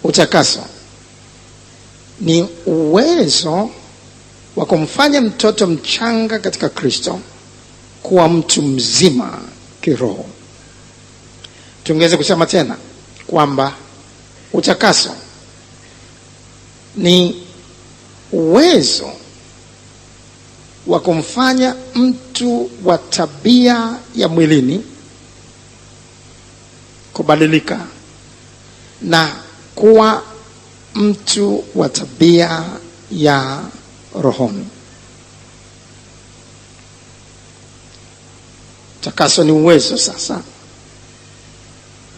Utakaso ni uwezo wa kumfanya mtoto mchanga katika Kristo kuwa mtu mzima kiroho. Tungeweza kusema tena kwamba utakaso ni uwezo wa kumfanya mtu wa tabia ya mwilini kubadilika na kuwa mtu wa tabia ya rohoni. Utakaso ni uwezo sasa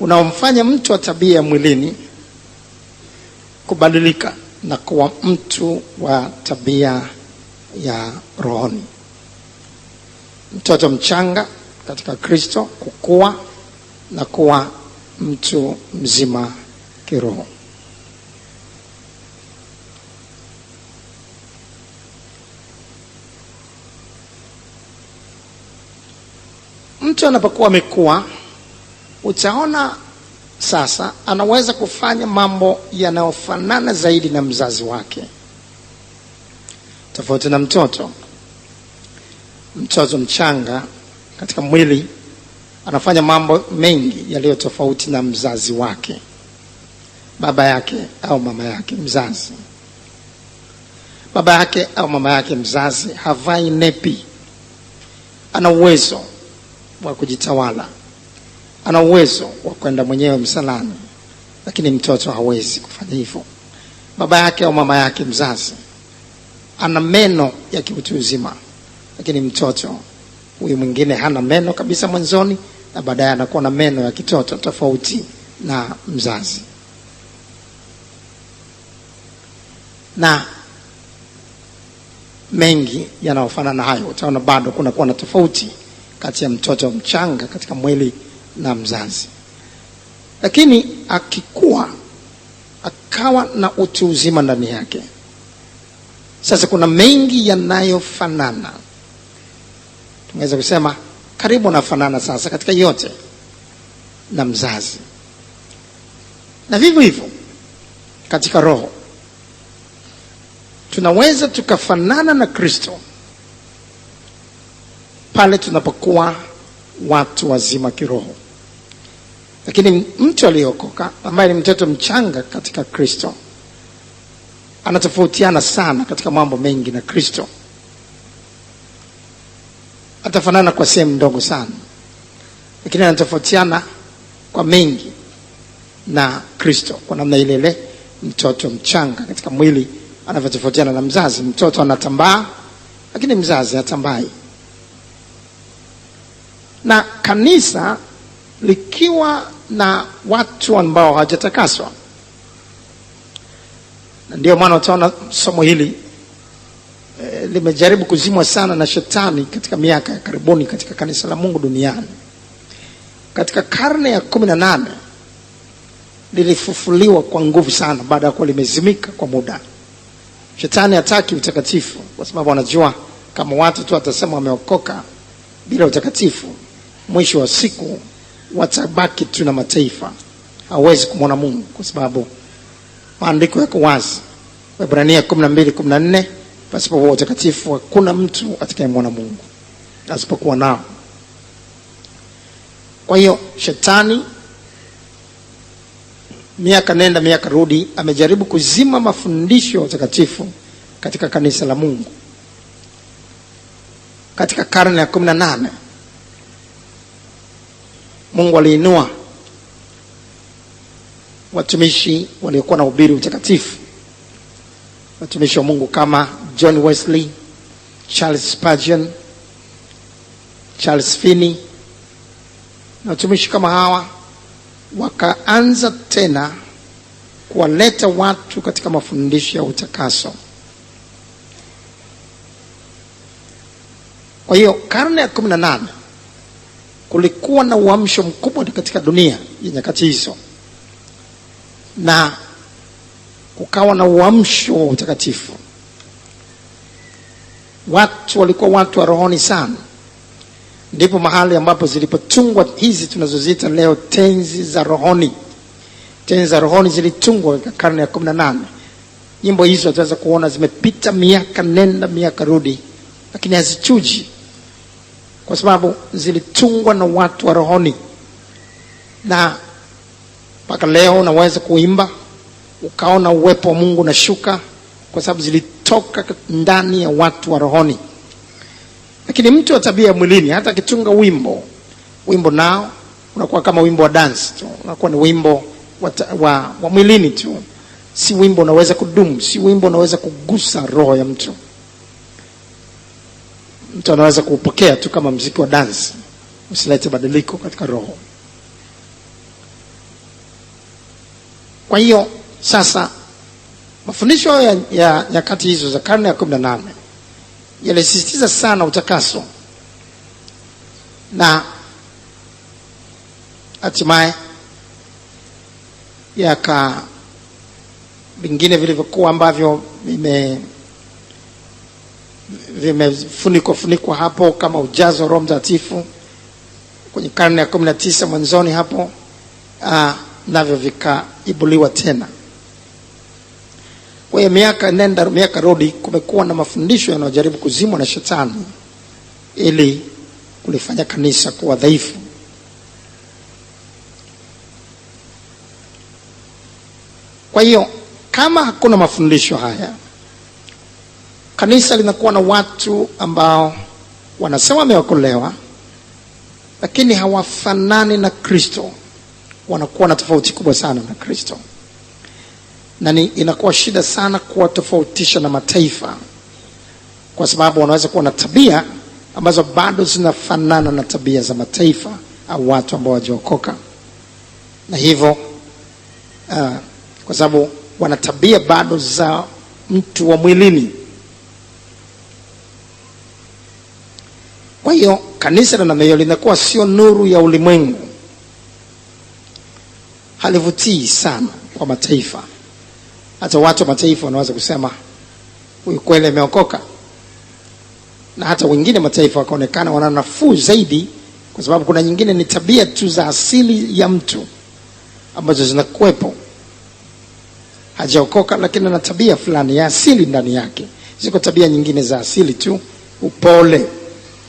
unaomfanya mtu wa tabia ya mwilini kubadilika na kuwa mtu wa tabia ya rohoni. Mtoto mchanga katika Kristo kukua na kuwa mtu mzima kiroho. Mtu anapokuwa amekua, utaona sasa anaweza kufanya mambo yanayofanana zaidi na mzazi wake. Tofauti na mtoto mchanga katika mwili anafanya mambo mengi yaliyo tofauti na mzazi wake, baba yake au mama yake mzazi. Baba yake au mama yake mzazi havai nepi. Ana uwezo wa kujitawala, ana uwezo wa kwenda mwenyewe msalani, lakini mtoto hawezi kufanya hivyo. Baba yake au mama yake mzazi ana meno ya kiutu uzima, lakini mtoto huyu mwingine hana meno kabisa mwanzoni, na baadaye anakuwa na meno ya kitoto, tofauti na mzazi. Na mengi yanayofanana na hayo. Utaona bado kuna kuwa na tofauti kati ya mtoto mchanga katika mwili na mzazi. Lakini akikua akawa na utu uzima ndani yake, sasa kuna mengi yanayofanana. Tunaweza kusema karibu nafanana sasa katika yote na mzazi. Na vivyo hivyo katika roho tunaweza tukafanana na Kristo pale tunapokuwa watu wazima kiroho. Lakini mtu aliyeokoka ambaye ni mtoto mchanga katika Kristo anatofautiana sana katika mambo mengi na Kristo. Atafanana kwa sehemu ndogo sana, lakini anatofautiana kwa mengi na Kristo kwa namna ile ile mtoto mchanga katika mwili anavyotofautiana na mzazi. Mtoto anatambaa, lakini mzazi hatambai. Na kanisa likiwa na watu ambao hawajatakaswa, na ndio maana utaona somo hili limejaribu kuzimwa sana na shetani katika miaka ya karibuni katika kanisa la Mungu duniani. Katika karne ya 18 lilifufuliwa kwa nguvu sana baada ya kuwa limezimika kwa muda. Shetani hataki utakatifu kwa sababu anajua kama watu tu watasema wameokoka bila utakatifu, mwisho wa siku watabaki tu na mataifa, hawezi kumwona Mungu, kwa sababu maandiko yako wazi. Waebrania 12:14, pasipo utakatifu hakuna mtu atakayemwona Mungu, asipokuwa nao. Kwa hiyo shetani miaka nenda miaka rudi amejaribu kuzima mafundisho ya utakatifu katika kanisa la Mungu. Katika karne ya 18 Mungu aliinua watumishi waliokuwa na ubiri utakatifu. Watumishi wa Mungu kama John Wesley, Charles Spurgeon, Charles Finney. Na watumishi kama hawa wakaanza tena kuwaleta watu katika mafundisho ya utakaso. Kwa hiyo karne ya 18 kulikuwa na uamsho mkubwa katika dunia ya nyakati hizo, na kukawa na uamsho wa utakatifu. Watu walikuwa watu wa rohoni sana. Ndipo mahali ambapo zilipotungwa hizi tunazoziita leo tenzi za rohoni. Tenza rohoni zilitungwa katika karne ya 18. Nyimbo hizo tunaweza kuona zimepita miaka nenda miaka rudi, lakini hazichuji kwa sababu zilitungwa na watu wa rohoni. Na mpaka leo unaweza kuimba ukaona uwepo wa Mungu na shuka kwa sababu zilitoka ndani ya watu wa rohoni. Lakini mtu wa tabia ya mwilini hata akitunga wimbo nao unakuwa kama wimbo wa dance tu, unakuwa ni wimbo wa mwilini tu, si wimbo unaweza kudumu, si wimbo unaweza kugusa roho ya mtu. Mtu anaweza kupokea tu kama muziki wa dance, usilete badiliko katika roho. Kwa hiyo sasa mafundisho ya nyakati hizo za karne ya 18 yalisisitiza sana utakaso, na hatimaye vingine vilivyokuwa ambavyo vimefunikwa hapo kama ujazo wa Roho Mtakatifu kwenye karne ya 19 mwanzoni hapo, navyo vikaibuliwa tena. Kwa hiyo miaka nenda miaka rudi, kumekuwa na mafundisho yanayojaribu kuzimwa na shetani ili kulifanya kanisa kuwa dhaifu. Kwa hiyo kama hakuna mafundisho haya, kanisa linakuwa na watu ambao wanasema wameokolewa lakini hawafanani na Kristo, wanakuwa na tofauti kubwa sana na Kristo. Na inakuwa shida sana kuwatofautisha na mataifa, kwa sababu wanaweza kuwa na tabia ambazo bado zinafanana na tabia za mataifa au watu ambao hawajaokoka. Na hivyo kwa sababu wana tabia bado za mtu wa mwilini. Kwa hiyo kanisa la namna hiyo linakuwa sio nuru ya ulimwengu, halivutii sana kwa mataifa. Hata watu wa mataifa wanaweza kusema huyu kweli ameokoka, na hata wengine mataifa wakaonekana wana nafuu zaidi, kwa sababu kuna nyingine ni tabia tu za asili ya mtu ambazo zinakuwepo. Hajaokoka lakini ana tabia fulani ya asili ndani yake. Ziko tabia nyingine za asili tu, upole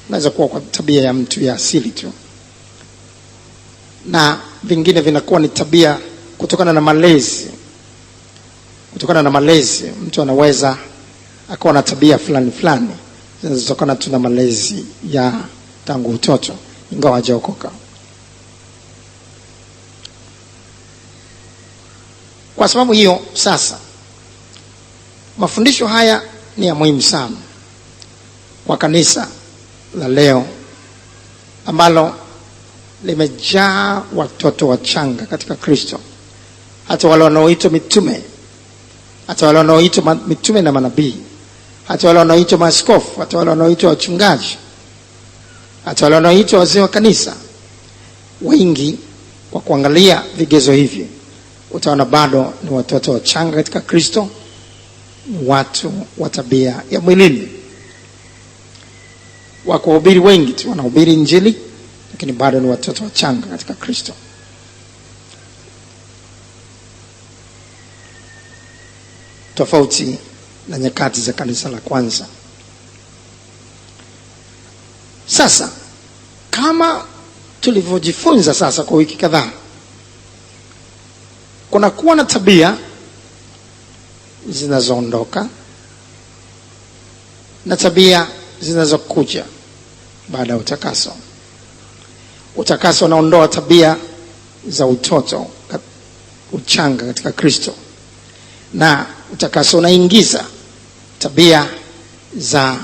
naweza kuwa kwa tabia ya mtu ya asili tu, na vingine vinakuwa ni tabia kutokana na malezi. Kutokana na malezi mtu anaweza akawa na tabia fulani zinazotokana tu na malezi ya tangu utoto ingawa hajaokoka. Kwa sababu hiyo sasa mafundisho haya ni ya muhimu sana kwa kanisa la leo ambalo limejaa watoto wachanga katika Kristo. Hata wale wanaoitwa mitume, hata wale wanaoitwa mitume na manabii, hata wale wanaoitwa maaskofu, hata wale wanaoitwa wachungaji, hata wale wanaoitwa wazee wa kanisa, wengi kwa kuangalia vigezo hivi utaona bado ni watoto wachanga katika Kristo, ni watu wa tabia ya mwilini. Wako wahubiri wengi tu wanahubiri Injili, lakini bado ni watoto wachanga katika Kristo. Tofauti na nyakati za kanisa la kwanza. Sasa kama tulivyojifunza sasa kwa wiki kadhaa, kuna kuwa na tabia zinazoondoka na tabia zinazokuja baada ya utakaso. Utakaso unaondoa tabia za utoto, uchanga katika Kristo, na utakaso unaingiza tabia za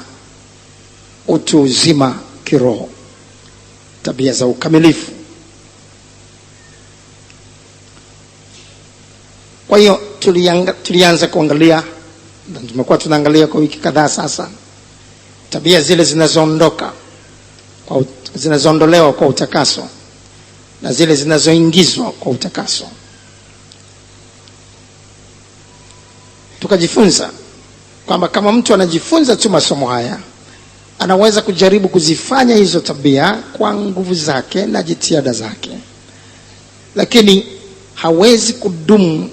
utu uzima kiroho, tabia za ukamilifu. Kwa hiyo tulianza kuangalia, na tumekuwa tunaangalia kwa wiki kadhaa sasa, tabia zile zinazoondolewa kwa utakaso na zile zinazoingizwa kwa utakaso. Tukajifunza kwamba kama mtu anajifunza tu masomo haya, anaweza kujaribu kuzifanya hizo tabia kwa nguvu zake na jitihada zake, lakini hawezi kudumu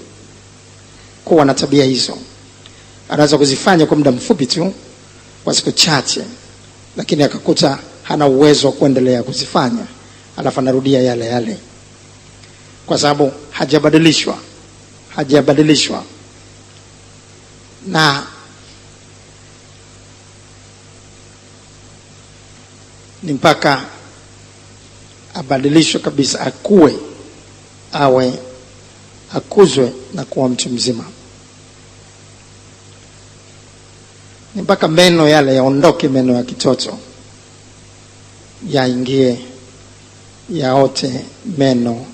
kuwa na tabia hizo. Anaweza kuzifanya kwa muda mfupi tu, kwa siku chache, lakini akakuta hana uwezo wa kuendelea kuzifanya, alafu anarudia yale yale, kwa sababu hajabadilishwa. Na ni mpaka abadilishwe kabisa, akuzwe na kuwa mtu mzima. Ni mpaka meno yale yaondoke, meno ya kitoto yaingie, yaote meno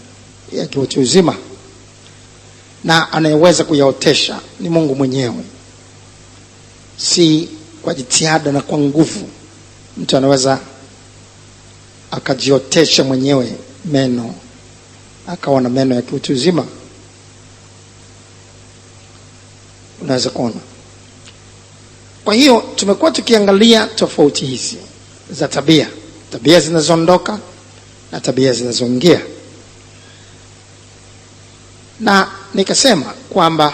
ya kiutu uzima. Na anayeweza kuyaotesha ni Mungu mwenyewe, si kwa jitihada na kwa nguvu. Mtu anaweza akajiotesha mwenyewe meno, akawa na meno ya kiutu uzima. Unaweza kuona. Kwa hiyo tumekuwa tukiangalia tofauti hizi za tabia zinazoondoka na tabia zinazoingia. Na nikasema kwamba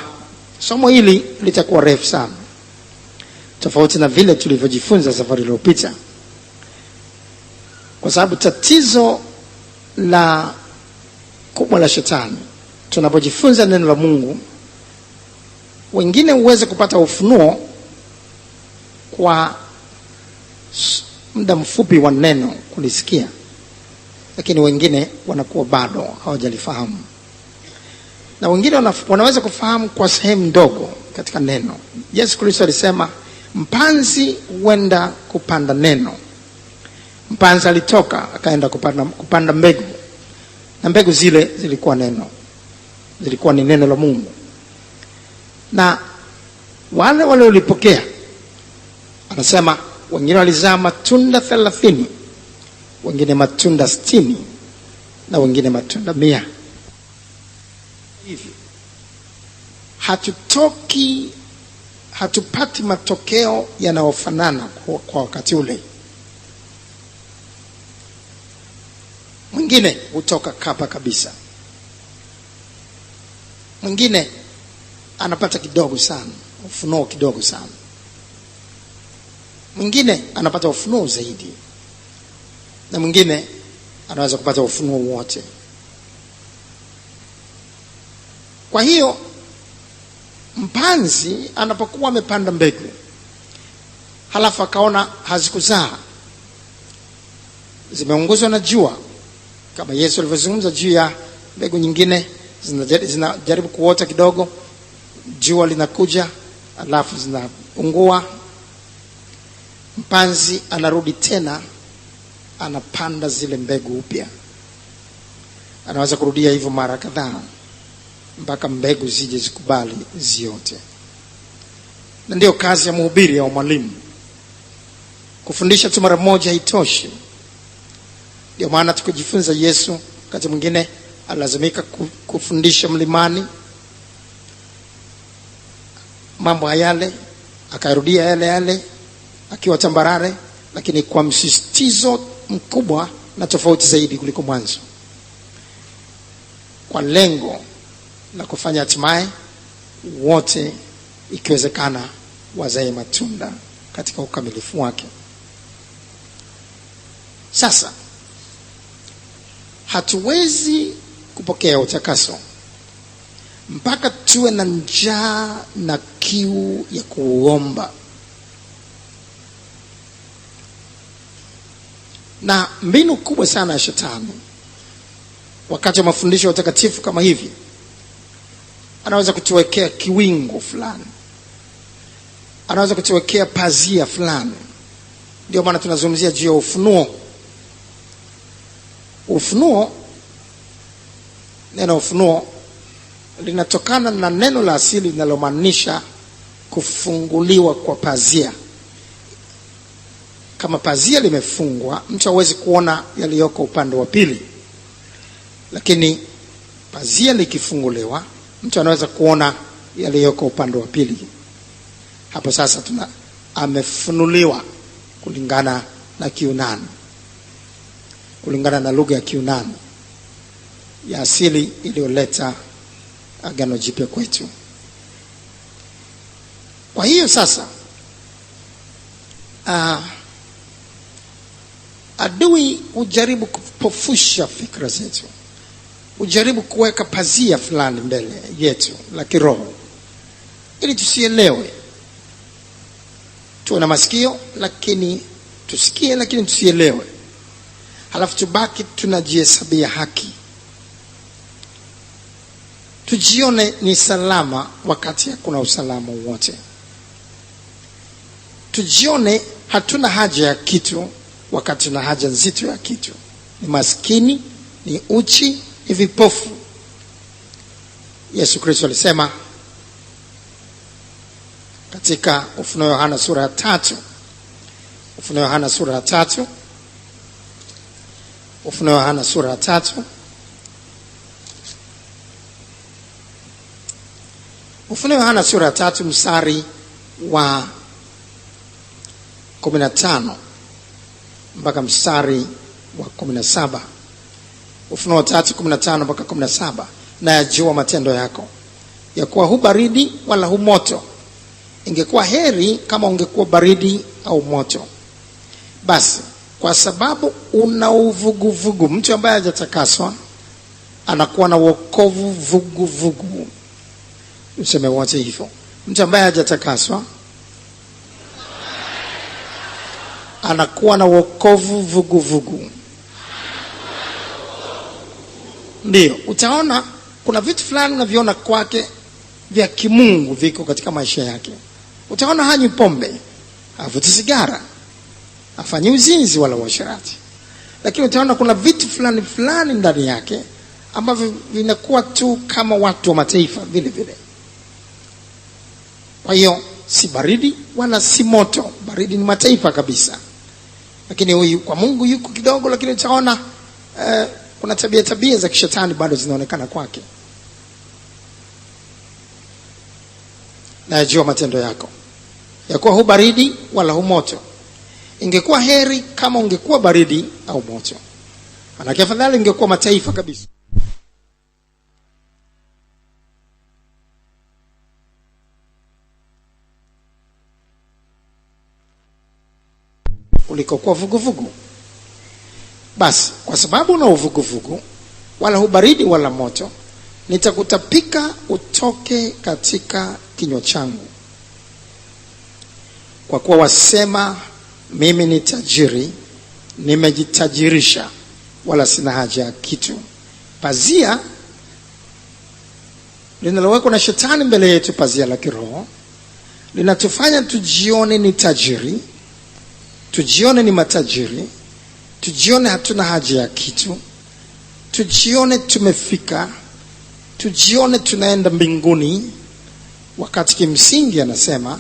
somo hili litakuwa refu sana, tofauti na vile tulivyojifunza safari iliyopita, kwa sababu tatizo la kubwa la shetani, tunapojifunza neno la Mungu, wengine huweza kupata ufunuo kwa muda mfupi wa neno kulisikia, lakini wengine wanakuwa bado hawajalifahamu, na wengine wanaweza kufahamu kwa sehemu ndogo katika neno. Yesu Kristo alisema mpanzi huenda kupanda neno. Mpanzi alitoka akaenda kupanda mbegu, na mbegu zile zilikuwa ni neno la Mungu. Na wale waliolipokea, anasema wengine walizaa matunda 30, wengine matunda 60, na wengine matunda 100. Hivi hatupati matokeo yanayofanana kwa wakati ule. Mwingine hutoka kapa kabisa, mwingine anapata kidogo sana, ufunuo kidogo sana, mwingine anapata ufunuo zaidi, na mwingine anaweza kupata ufunuo wote. Kwa hiyo mpanzi anapokuwa amepanda mbegu, halafu akaona hazikuzaa, zimeongozwa na jua, kama Yesu alivyozungumza juu ya mbegu nyingine zinajaribu kuota kidogo, jua linakuja, halafu zinaungua. Mpanzi anarudi tena, anapanda zile mbegu upya. Anaweza kurudia hivyo mara kadhaa mpaka mbegu zije zikubali ziote. Na ndio kazi ya mhubiri au mwalimu. Kufundisha tu mara moja haitoshi. Ndio maana tukijifunza Yesu wakati mwingine alazimika kufundisha mlimani mambo yale, akarudia yale akiwa tambarare, lakini kwa msisitizo mkubwa na tofauti zaidi kuliko mwanzo, kwa lengo la kufanya hatimaye wote ikiwezekana wazae matunda katika ukamilifu wake. Sasa hatuwezi kupokea utakaso mpaka tuwe na njaa na kiu ya kuomba. Na mbinu kubwa sana ya shetani wakati wa mafundisho ya utakatifu kama hivi, anaweza kutuwekea kiwingu fulani, anaweza kutuwekea pazia fulani. Ndio maana tunazungumzia juu ya ufunuo. Neno ufunuo linatokana na neno la asili linalomaanisha kufunguliwa kwa pazia. Kama pazia limefungwa, mtu hawezi kuona yaliyoko upande wa pili, lakini pazia likifunguliwa, mtu anaweza kuona yaliyoko upande wa pili. Hapo sasa amefunuliwa kulingana na Kiunani, kulingana na lugha ya Kiunani ya asili iliyoleta Agano Jipya kwetu. Kwa hiyo sasa adui hujaribu kupofusha fikra zetu, hujaribu kuweka pazia fulani mbele yetu la kiroho ili tusielewe. Tuwe na masikio lakini tusikie, lakini tusielewe. Halafu tubaki tunajihesabia haki, tujione ni salama wakati hakuna usalama wote. Tujione hatuna haja ya kitu wakati tuna haja nzito ya kitu. Ni maskini, ni uchi, ni vipofu. Yesu Kristo alisema katika Ufunuo Yohana sura ya 3. Ufunuo Yohana sura ya 3. Ufunuo Yohana sura ya 3. Ufunuo Yohana sura ya 3 mstari wa 15 mpaka mstari wa 17. Ufunuo 3:15 mpaka 17. Na yajua matendo yako, ya kuwa hu baridi wala hu moto. Ingekuwa heri kama ungekuwa baridi au moto. Basi kwa sababu una uvuguvugu, mtu ambaye hajatakaswa anakuwa na wokovu vuguvugu. Useme wote hivyo. Mtu ambaye hajatakaswa anakuwa na wokovu vuguvugu. Ndio, utaona kuna vitu fulani unaviona kwake vya kimungu viko katika maisha yake. Utaona hanywi pombe, havuti sigara, hafanyi uzinzi wala uasherati. Lakini utaona kuna vitu fulani fulani ndani yake ambavyo vinakuwa tu kama watu wa mataifa vile vile. Kwa hiyo si baridi wala si moto. Baridi ni mataifa kabisa. Lakini huyu kwa Mungu yuko kidogo, lakini utaona kuna tabia za kishetani bado zinaonekana kwake. Na yajua matendo yako, ya kuwa hu baridi wala hu moto. Ingekuwa heri kama ungekuwa baridi au moto. Maana afadhali ingekuwa mataifa kabisa. Ulikokuwa vuguvugu. Basi kwa sababu una uvuguvugu wala hu baridi wala moto, nitakutapika utoke katika kinywa changu. Kwa kuwa wasema mimi ni tajiri, nimejitajirisha, wala sina haja ya kitu. Pazia linalowekwa na shetani mbele yetu, pazia la kiroho, linatufanya tujione ni tajiri, tujione ni matajiri, tujione hatuna haja ya kitu, tujione tumefika, tujione tunaenda mbinguni, wakati kimsingi anasema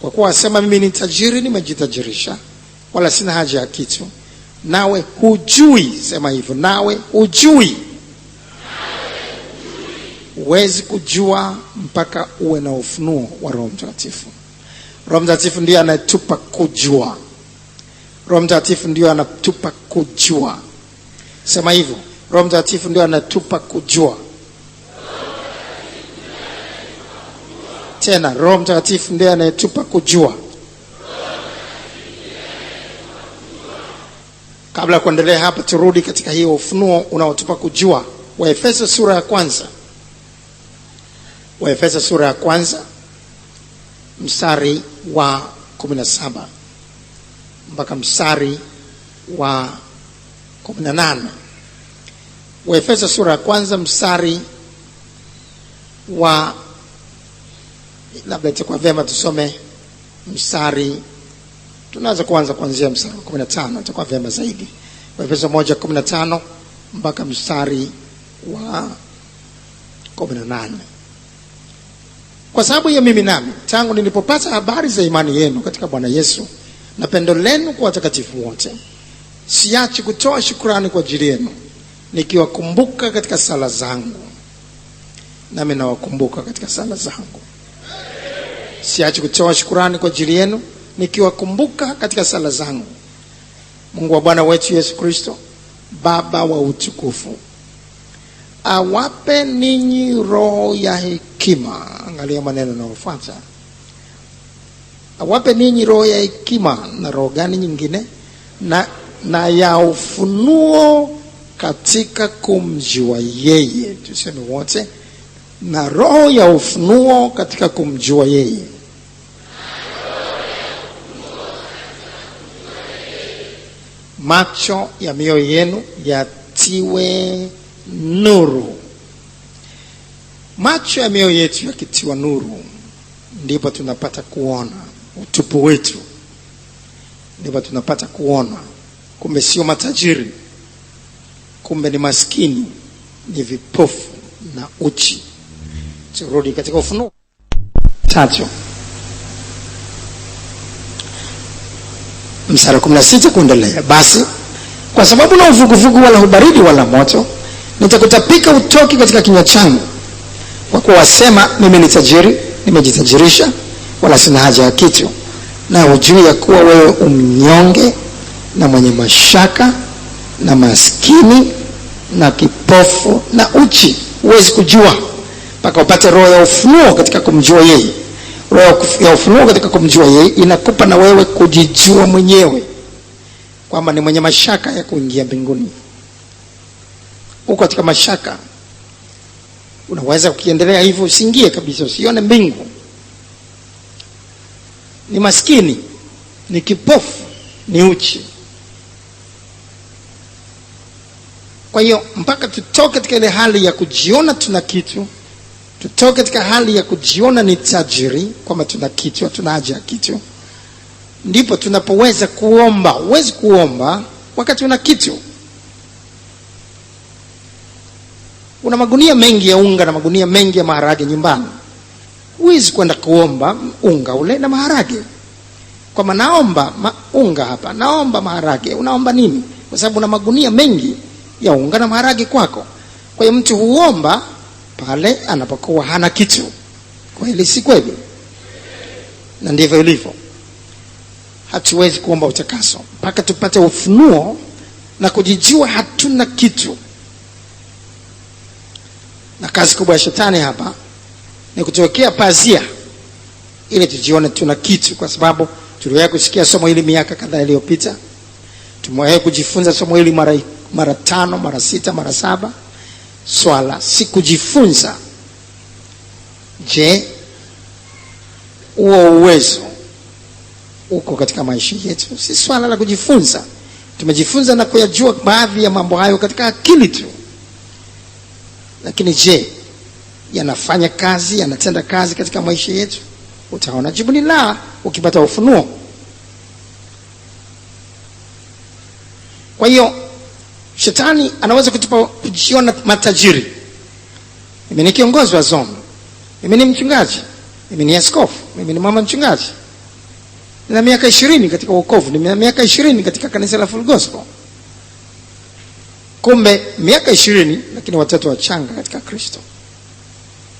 kwa kuwa asema mimi ni tajiri, nimejitajirisha, wala sina haja ya kitu. Nawe hujui, sema hivyo, nawe hujui. Huwezi kujua mpaka uwe na ufunuo wa Roho Mtakatifu. Roho Mtakatifu ndiye anatupa kujua. Roho Mtakatifu ndiye anatupa kujua. Sema hivyo, Roho Mtakatifu ndiye anatupa kujua. Tena, Roho Mtakatifu ndiye anayetupa kujua. Kabla kuendelea hapa, turudi katika hiyo ufunuo unaotupa kujua. Waefeso sura ya 1. Waefeso sura ya 1 mstari wa 17 mpaka mstari wa 18. Waefeso sura ya 1 mstari wa, labda itakuwa vyema tusome mstari, tunaanza kuanza kuanzia mstari wa 15, itakuwa vyema zaidi. Waefeso 1:15 mpaka mstari wa 18. Kwa sababu hiyo mimi nami, tangu nilipopata habari za imani yenu katika Bwana Yesu na pendo lenu kwa watakatifu wote, siachi kutoa shukrani kwa ajili yenu, nikiwakumbuka katika sala zangu. Nami nawakumbuka katika sala zangu. Siachi kutoa shukrani kwa ajili yenu, nikiwakumbuka katika sala zangu. Mungu wa Bwana wetu Yesu Kristo, Baba wa utukufu, awape ninyi roho ya hekima. Angalia maneno yanayofuata. Awape ninyi roho ya hekima. Na roho gani nyingine? Na ya ufunuo katika kumjua yeye. Tuseme wote. Na roho ya ufunuo katika kumjua yeye. Macho ya mioyo yenu yatiwe nuru. Macho ya mioyo yetu yakitiwa nuru, ndipo tunapata kuona utupu wetu. Ndipo tunapata kuona kumbe sio matajiri, kumbe ni maskini, ni vipofu na uchi. Turudi katika Ufunuo 3 mstari 16 kuendelea. Basi kwa sababu na uvuguvugu wala ubaridi wala moto, nitakutapika utoki katika kinywa changu. Kwa kuwa wasema, mimi ni tajiri, nimejitajirisha, wala sina haja ya kitu. Na hujui ya kuwa wewe umnyonge na mwenye mashaka na maskini na kipofu na uchi. Huwezi kujua mpaka upate roho ya ufunuo katika kumjua yeye. Roho ya ufunuo katika kumjua yeye inakupa na wewe kujijua mwenyewe kwamba ni mwenye mashaka ya kuingia mbinguni. Uko katika mashaka, unaweza kukiendelea hivyo usiingie kabisa, usione mbingu. Ni maskini, ni kipofu, ni uchi. Kwa hiyo mpaka tutoke katika ile hali ya kujiona tuna kitu, tutoke katika hali ya kujiona ni tajiri kwamba tuna kitu, hatuna haja ya kitu, ndipo tunapoweza kuomba. Huwezi kuomba wakati una kitu. Una magunia mengi ya unga na magunia mengi ya maharage nyumbani. Huwezi kwenda kuomba unga ule na maharage. Kwa maana naomba unga hapa, naomba maharage. Unaomba nini? Kwa sababu una magunia mengi ya unga na maharage kwako. Kwa hiyo mtu huomba pale anapokuwa hana kitu. Kweli si kweli? Na ndivyo ilivyo. Hatuwezi kuomba utakaso mpaka tupate ufunuo na kujijua hatuna kitu. Na kazi kubwa ya shetani hapa ni kutuwekea pazia ili tujione tuna kitu, kwa sababu tuliwahi kusikia somo hili miaka kadhaa iliyopita. Tumewahi kujifunza somo hili mara 5, mara 6, mara 7. Swala si kujifunza. Je, huo uwezo uko katika maisha yetu? Si swala la kujifunza. Tumejifunza na kuyajua baadhi ya mambo hayo katika akili tu. Lakini je, yanafanya kazi, yanatenda kazi katika maisha yetu? Utaona jibu ni la ukipata ufunuo. Kwa hiyo shetani anaweza kutupa kujiona matajiri. Mimi ni kiongozi wa zone, mimi ni mchungaji, mimi ni askofu, mimi ni mama mchungaji. Nina miaka 20 katika wokovu, nina miaka 20 katika kanisa la Full Gospel. Kumbe miaka 20 lakini watoto wachanga katika Kristo.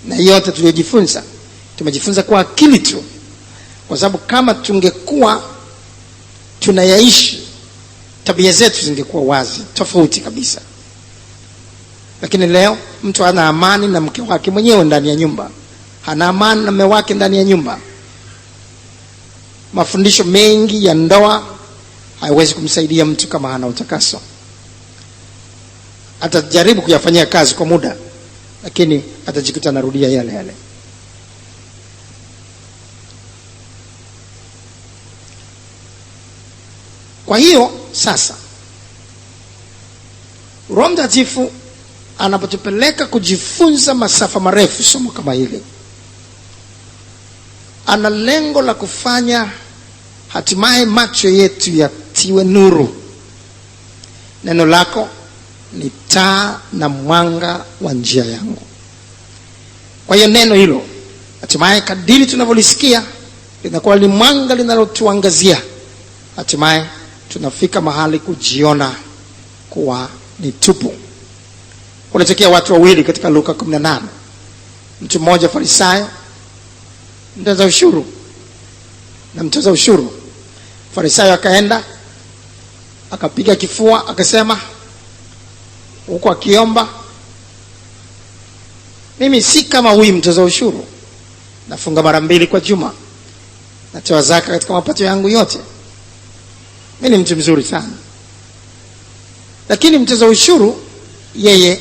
Na yote tuliyojifunza, tumejifunza kwa akili tu. Kwa sababu kama tungekuwa tunayaishi, tabia zetu zingekuwa wazi, tofauti kabisa. Lakini leo mtu hana amani na mke wake mwenyewe ndani ya nyumba, hana amani na mume wake ndani ya nyumba. Mafundisho mengi ya ndoa haiwezi kumsaidia mtu kama hana utakaso. Atajaribu kuyafanyia kazi kwa muda, lakini atajikuta anarudia yale yale. Kwa hiyo sasa Roho Mtakatifu anapotupeleka kujifunza masafa marefu somo kama hili, ana lengo la kufanya hatimaye macho yetu yatiwe nuru. Neno lako ni taa na mwanga wa njia yangu. Kwa hiyo neno hilo hatimaye kadiri tunavyolisikia linakuwa ni mwanga linalotuangazia. Hatimaye tunafika mahali kujiona kuwa ni tupu. Kunatokea watu wawili katika Luka 18. Mtu mmoja Farisayo, mtoza ushuru, na mtoza ushuru. Farisayo akaenda akapiga kifua akasema, huko akiomba Mimi si kama huyu mtoza ushuru. Nafunga mara 2 kwa juma. Natoa zaka katika mapato yangu yote. Mimi ni mtu mzuri sana. Lakini mtoza ushuru yeye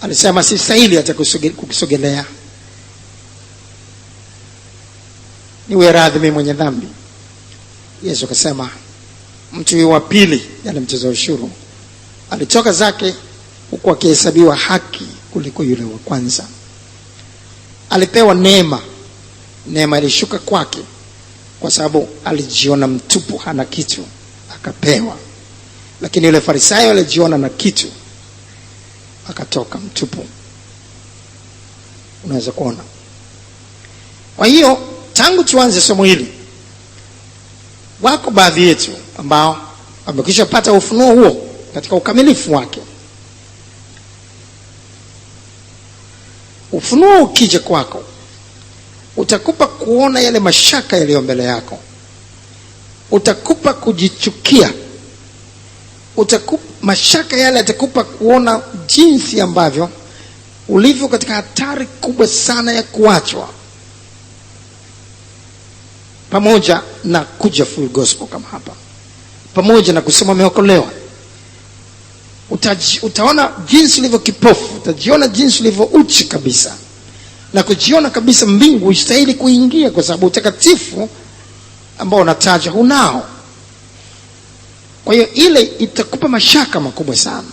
alisema si stahili hata kukisogelea. Niwe radhi mimi mwenye dhambi. Yesu akasema mtu yule wa pili, yale mtoza ushuru, alitoka zake huku akihesabiwa haki kuliko yule wa kwanza. Alipewa neema. Neema ilishuka kwake kwa sababu alijiona mtupu, hana kitu, akapewa. Lakini yule Farisayo alijiona na kitu, akatoka mtupu. Unaweza kuona. Kwa hiyo tangu tuanze somo hili, wako baadhi yetu ambao wamekwisha pata ufunuo huo katika ukamilifu wake. Ufunuo ukija kwako, utakupa kuona yale mashaka yaliyo mbele yako. Utakupa kujichukia. Mashaka yale yatakupa kuona jinsi ambavyo ulivyo katika hatari kubwa sana ya kuachwa, pamoja na kuja full gospel kama hapa, pamoja na kusema umeokolewa. Utaona jinsi ulivyo kipofu. Utajiona jinsi ulivyo uchi kabisa, na kujiona kabisa mbingu istahili kuingia, kwa sababu utakatifu ambao unataja hunao. Kwa hiyo ile itakupa mashaka makubwa sana.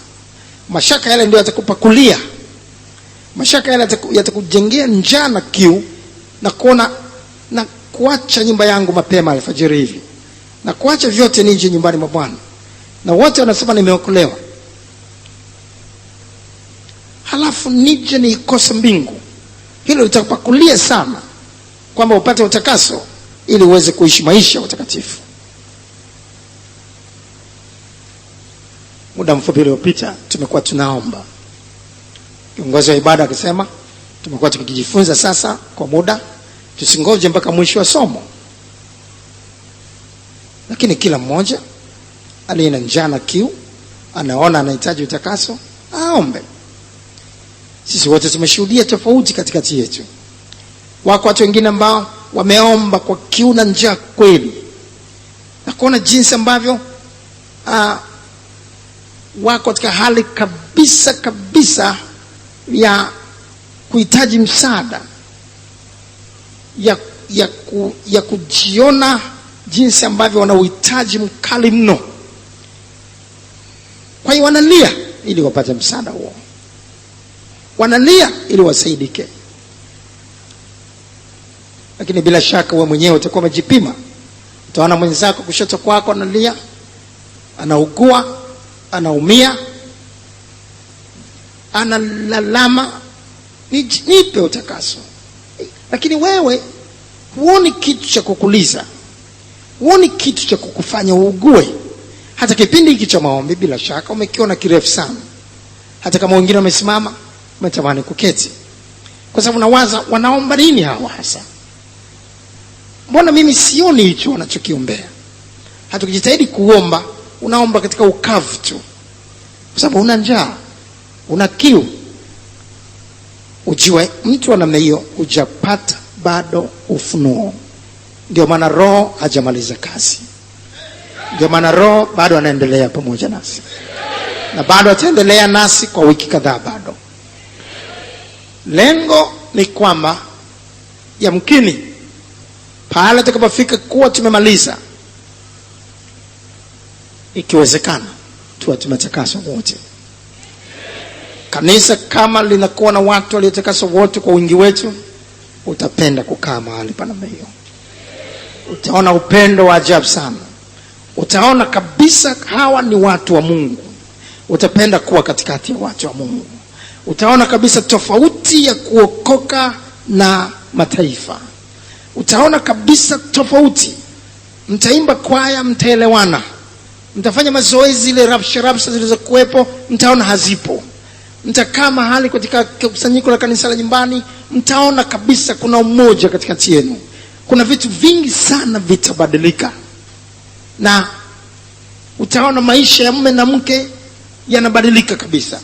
Mashaka yale ndio yatakupa kulia. Mashaka yale yatakujengea njaa na kiu, na kuona na kuacha nyumba yangu mapema alfajiri hivi, na kuacha vyote nije nyumbani mwa Bwana. Na wote wanasema nimeokolewa, halafu nije nikose mbingu. Hilo litakupa kulia sana, kwamba upate utakaso ili uweze kuishi maisha ya utakatifu. Muda mfupi uliopita tumekuwa tunaomba. Kiongozi wa ibada akisema tumekuwa tukijifunza sasa kwa muda, tusingoje mpaka mwisho wa somo. Lakini kila mmoja aliye na njaa na kiu, anaona anahitaji utakaso, aombe. Sisi wote tumeshuhudia tofauti katikati yetu. Wako watu wengine ambao wameomba kwa kiu na njaa kweli, na kuona jinsi ambavyo wako katika hali kabisa ya kuhitaji msaada, ya kujiona jinsi ambavyo wana uhitaji mkali mno. Kwa hiyo wanalia ili wapate msaada huo. Wanalia ili wasaidike. Lakini bila shaka wewe mwenyewe utakuwa umejipima. Utaona mwenzako kushoto kwako analia, anaugua, anaumia, analalama, nipe utakaso. Lakini wewe huoni kitu cha kukuliza, huoni kitu cha kukufanya uugue. Hata kipindi hiki cha maombi bila shaka umekiona kirefu sana. Hata kama wengine wamesimama, umetamani kuketi, kwa sababu nawaza wanaomba nini hawa hasa. Mbona mimi sioni hicho wanachokiombea? Hata ukijitahidi kuomba, unaomba katika ukavu tu, kwa sababu una njaa, una kiu. Ujue mtu ana hiyo hujapata bado ufunuo. Ndio maana Roho hajamaliza kazi. Ndio maana Roho bado anaendelea pamoja nasi, na bado ataendelea nasi kwa wiki kadhaa bado. Lengo ni kwamba yamkini pale tutakapofika kuwa tumemaliza, ikiwezekana tuwe tumetakaswa wote. Kanisa kama linakuwa na watu waliotakaswa wote kwa wingi wetu, utapenda kukaa mahali pana hiyo. Utaona upendo wa ajabu sana. Utaona kabisa hawa ni watu wa Mungu. Utapenda kuwa katikati ya watu wa Mungu. Utaona kabisa tofauti ya kuokoka na mataifa. Utaona kabisa tofauti. Mtaimba kwaya, mtaelewana. Mtafanya mazoezi, ile rapsha zilizokuwepo mtaona hazipo. Mtakaa mahali katika kusanyiko la kanisa la nyumbani, mtaona kabisa kuna umoja katikati yenu. Kuna vitu vingi sana vitabadilika, na utaona maisha ya mume na mke yanabadilika kabisa.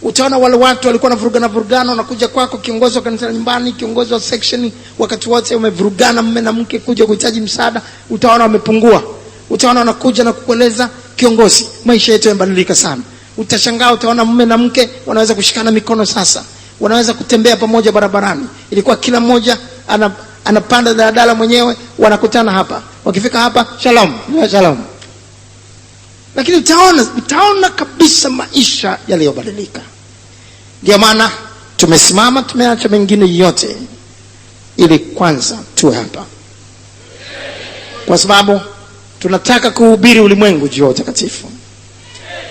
Utaona wale watu walikuwa na vurugana wanakuja kwako, kiongozi wa kanisa nyumbani, kiongozi wa section, wakati wote umevurugana mume na mke kuja kuhitaji msaada, utaona wamepungua. Utaona wanakuja na kukueleza, kiongozi, maisha yetu yamebadilika sana. Utashangaa utaona mume na mke wanaweza kushikana mikono sasa. Wanaweza kutembea pamoja barabarani. Ilikuwa kila mmoja anapanda daladala mwenyewe, wanakutana hapa. Wakifika hapa, shalom, shalom. Lakini utaona kabisa maisha yaliyobadilika. Ndio maana tumesimama, tumeacha mengine yote ili kwanza tuwe hapa. Kwa sababu tunataka kuhubiri ulimwengu juu ya utakatifu.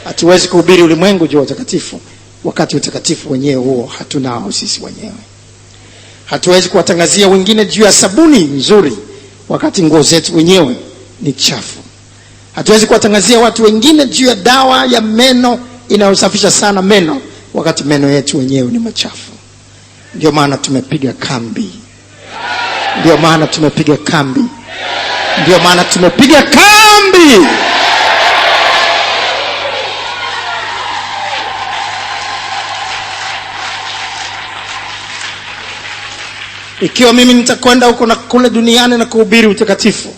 Hatuwezi kuhubiri ulimwengu juu ya utakatifu wakati utakatifu wenyewe huo hatunao sisi wenyewe. Hatuwezi kuwatangazia wengine juu ya sabuni nzuri wakati nguo zetu wenyewe ni chafu. Hatuwezi kuwatangazia watu wengine juu ya dawa ya meno inayosafisha sana meno wakati meno yetu wenyewe ni machafu. Ndio maana tumepiga kambi. Ndio maana tumepiga kambi. Ndio maana tumepiga kambi. Ikiwa mimi nitakwenda huko na kule duniani na kuhubiri utakatifu,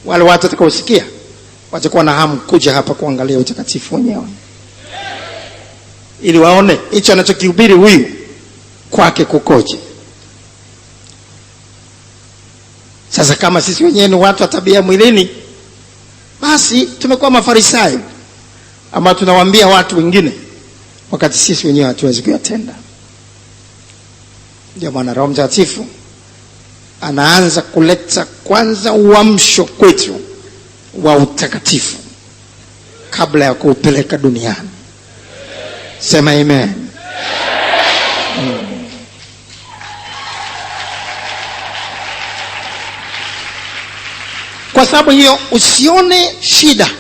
wale watu watakaosikia watakuwa na hamu kuja hapa kuangalia utakatifu wenyewe, ili waone hicho anachokihubiri huyu kwake kukoje. Sasa kama sisi wenyewe ni watu wa tabia mwilini, basi tumekuwa mafarisayo ama tunawaambia watu wengine wakati sisi wenyewe hatuwezi kuyatenda. Ndio maana Roho Mtakatifu anaanza kuleta kwanza uamsho kwetu wa utakatifu kabla ya kuupeleka duniani. Sema amen. Kwa sababu hiyo usione shida.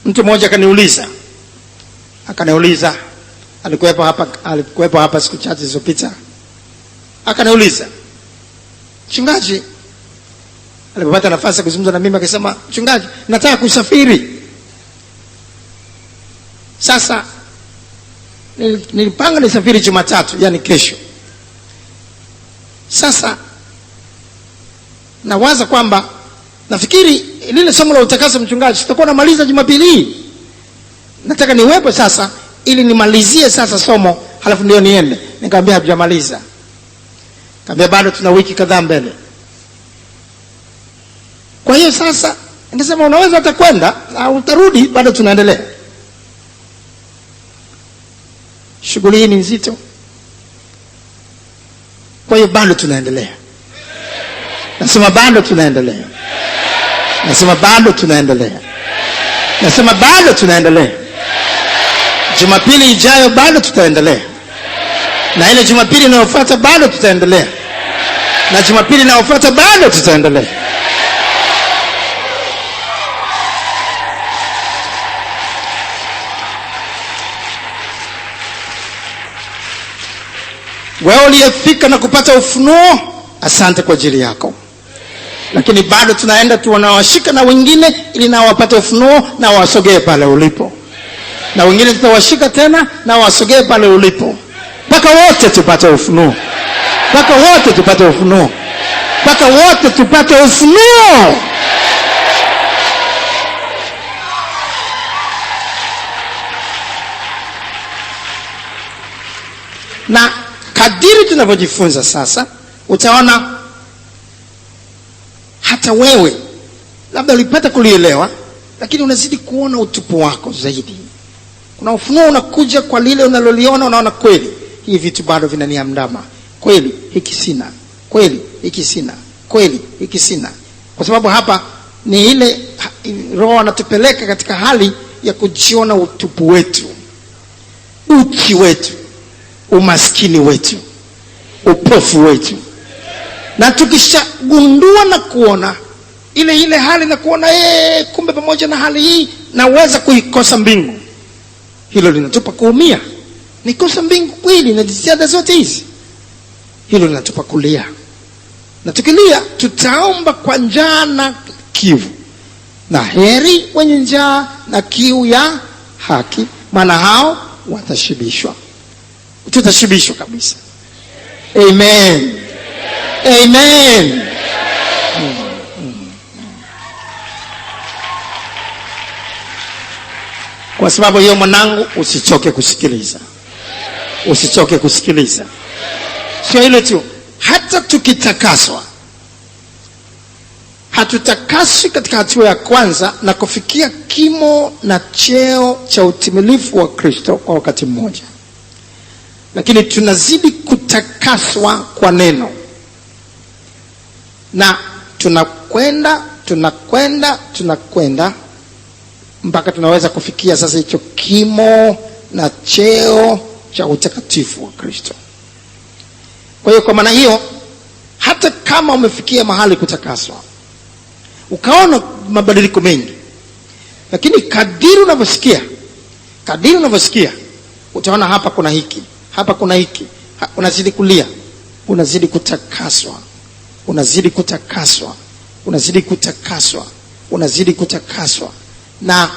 Mtu mmoja akaniuliza, alikuwepo hapa siku chache zilizopita. Akaniuliza, mchungaji, alipopata nafasi ya kuzungumza na mimi akasema, mchungaji, nataka kusafiri. Sasa nilipanga nisafiri Jumatatu, yani kesho. Sasa nawaza kwamba nafikiri lile somo la utakaso, mchungaji, tutakuwa namaliza Jumapili. Nataka niwepo sasa ili nimalizie sasa somo halafu ndio niende. Nikamwambia hajamaliza. Kaambia bado tuna wiki kadhaa mbele. Kwa hiyo sasa nikasema unaweza hata kwenda au utarudi, bado tunaendelea. Shughuli hii ni nzito. Kwa hiyo bado tunaendelea. Nasema bado tunaendelea. Nasema bado tunaendelea. Nasema bado tunaendelea. Jumapili ijayo bado tutaendelea. Na ile Jumapili inayofuata bado tutaendelea. Na Jumapili inayofuata bado tutaendelea. Wewe uliyefika na kupata ufunuo, asante kwa ajili yako. Lakini bado tunaenda tunawashika na wengine ili nao wapate ufunuo na wasogee pale ulipo. Na wengine tutawashika tena na wasogee pale ulipo. Mpaka wote tupate ufunuo. Mpaka wote tupate ufunuo. Mpaka wote tupate ufunuo. Na kadiri tunavyojifunza sasa, utaona hata wewe labda ulipata kulielewa, lakini unazidi kuona utupu wako zaidi. Kuna ufunuo unakuja kwa lile unaloliona, unaona kweli hivi vitu bado vinaniandama. Kweli hiki sina. Kweli hiki sina. Kweli hiki sina. Kwa sababu hapa ni ile Roho anatupeleka katika hali ya kujiona utupu wetu, uchi wetu, umaskini wetu, upofu wetu. Na tukishagundua na kuona ile hali na kuona kumbe pamoja na hali hii naweza kuikosa mbingu, hilo linatupa kuumia. Nikosa mbingu kweli na jitihada zote hizi, hilo linatupa kulia. Na tukilia tutaomba kwa njaa na kiu. Na heri wenye njaa na kiu ya haki, maana hao watashibishwa. Tutashibishwa kabisa. Amen. Amen. Kwa sababu hiyo mwanangu, usichoke kusikiliza. Usichoke kusikiliza. Sio hilo tu, hata tukitakaswa, hatutakaswi katika hatua ya kwanza na kufikia kimo na cheo cha utimilifu wa Kristo kwa wakati mmoja, lakini tunazidi kutakaswa kwa neno, na tunakwenda mpaka tunaweza kufikia sasa hicho kimo na cheo cha utakatifu wa Kristo. Kwa hiyo kwa maana hiyo, hata kama umefikia mahali kutakaswa, ukaona mabadiliko mengi, lakini kadiri unavyosikia utaona hapa kuna hiki, hapa kuna hiki, unazidi kulia, unazidi kutakaswa, na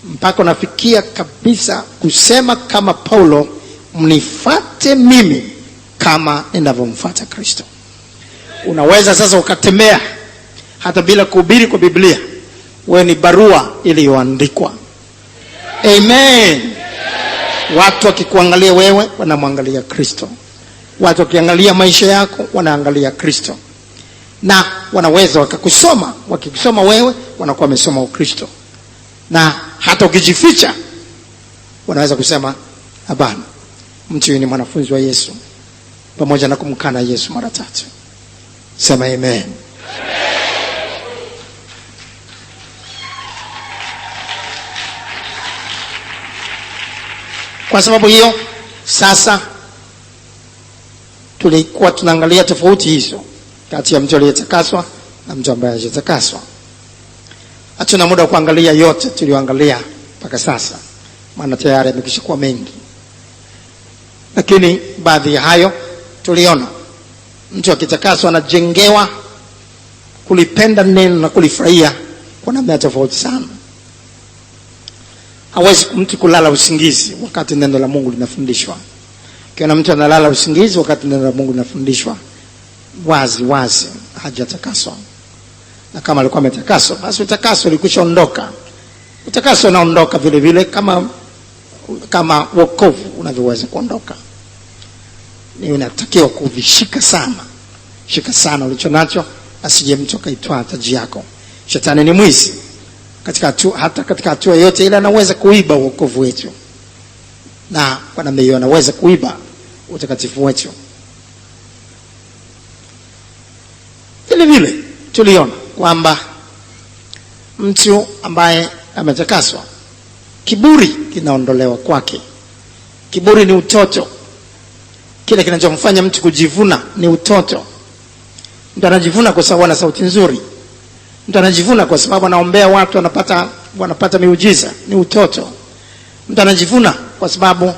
mpaka unafikia kabisa kusema kama Paulo, mnifuate mimi kama ninavyomfuata Kristo. Unaweza sasa ukatembea hata bila kuhubiri kwa Biblia. Wewe ni barua iliyoandikwa. Amen. Watu wakikuangalia wewe, wanamwangalia Kristo. Watu wakiangalia maisha yako, wanaangalia Kristo. Na wanaweza wakakusoma, wakikusoma wewe, wanakuwa wamesoma Ukristo. Na hata ukijificha, wanaweza kusema, hapana, mtu huyu ni mwanafunzi wa Yesu, pamoja na kumkana Yesu mara 3. Sema amen. Kwa sababu hiyo, sasa tulikuwa tunaangalia tofauti hizo kati ya mtu aliyetakaswa na mtu ambaye hajatakaswa. Hatuna muda wa kuangalia yote tulioangalia mpaka sasa, maana tayari yamekwishakuwa mengi. Lakini baadhi ya hayo tuliona. Mtu akitakaswa anajengewa kulipenda neno na kulifurahia kwa namna tofauti sana. Hawezi mtu kulala usingizi wakati neno la Mungu linafundishwa. Kiona mtu analala usingizi wakati neno la Mungu linafundishwa, wazi hajatakaswa. Na kama alikuwa ametakaswa, basi utakaso ulikwishaondoka. Utakaso unaondoka vile vile kama wokovu unavyoweza kuondoka. Ni unatakiwa kuvishika sana. Shika sana ulicho nacho, asije mtu akaitwaa taji yako. Shetani ni mwizi. Hata katika hatua yote ile anaweza kuiba wokovu wetu. Na kwa namna hiyo anaweza kuiba utakatifu wetu. Vile tuliona kwamba mtu ambaye ametakaswa, kiburi kinaondolewa kwake. Kiburi ni utoto. Kile kinachomfanya mtu kujivuna ni utoto. Mtu anajivuna kwa sababu ana sauti nzuri. Mtu anajivuna kwa sababu anaombea watu wanapata miujiza, ni utoto. Mtu anajivuna kwa sababu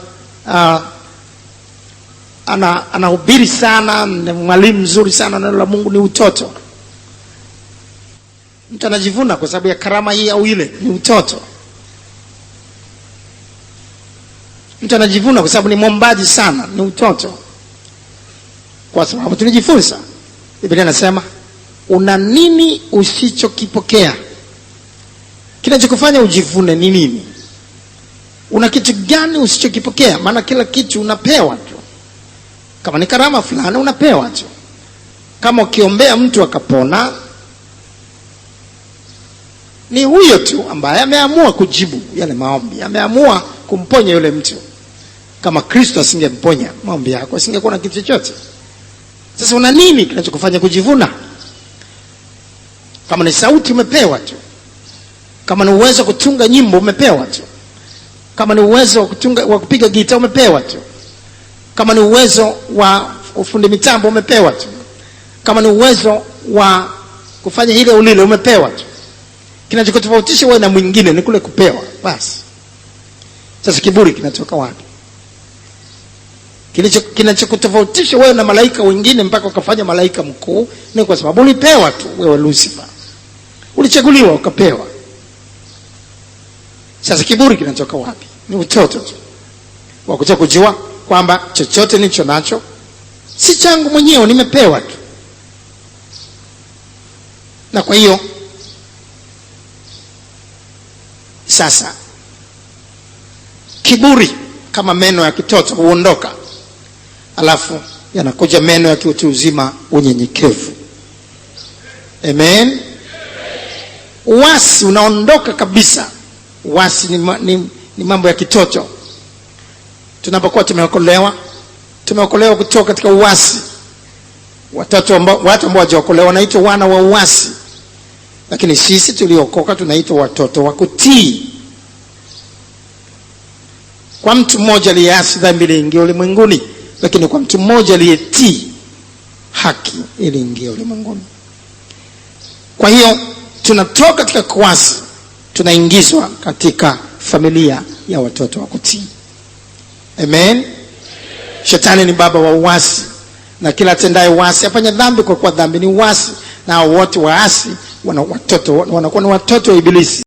anahubiri sana, ni mwalimu mzuri sana neno la Mungu, ni utoto. Mtu anajivuna kwa sababu ya karama hii au ile, ni utoto. Mtu anajivuna kwa sababu ni mwombaji sana, ni utoto. Kwa sababu tulijifunza, Biblia inasema, una nini usichokipokea? Kinachokufanya ujivune ni nini? Una kitu gani usichokipokea? Maana kila kitu unapewa tu. Kama ni karama fulani unapewa tu. Kama ukiombea mtu akapona, ni huyo tu ambaye ameamua kujibu yale maombi, ameamua kumponya yule mtu. Kama Kristo asingemponya maombi yako, asingekuwa na kitu chochote. Sasa una nini kinachokufanya kujivuna? Kama ni sauti umepewa tu. Kama ni uwezo wa kutunga nyimbo umepewa tu. Kama ni uwezo wa kupiga gitaa umepewa tu. Kama ni uwezo wa ufundi mitambo umepewa tu. Kama ni uwezo wa kufanya hile ulile umepewa tu. Kinachokutofautisha wewe na mwingine ni kule kupewa, basi. Sasa kiburi kinatoka wapi? Kinachokutofautisha wewe na malaika wengine mpaka ukafanya malaika mkuu ni kwa sababu ulipewa tu. Wewe Lucifer, ulichaguliwa ukapewa. Sasa kiburi kinatoka wapi? Ni utoto tu. wa kuja kujua kwamba chochote nilicho nacho si changu mwenyewe, nimepewa tu. Na kwa hiyo sasa kiburi kama meno ya kitoto huondoka, alafu yanakuja meno ya kiutu uzima, unyenyekevu. Amen. Uasi unaondoka kabisa. Uasi ni mambo ya kitoto. Tunapokuwa tumeokolewa kutoka katika uasi. Watu ambao hawajaokolewa wanaitwa wana wa uasi, lakini sisi tuliokoka tunaitwa watoto wa kutii. Kwa mtu mmoja aliyeasi, dhambi iliingia ulimwenguni, lakini kwa mtu mmoja aliyetii, haki iliingia ulimwenguni. Kwa hiyo tunatoka katika kuasi, tunaingizwa katika familia ya watoto wa kutii. Amen. Shetani ni baba wa uasi, na kila atendaye uasi afanya dhambi, kwa kuwa dhambi ni uasi, na wote waasi wanakuwa ni watoto wa ibilisi.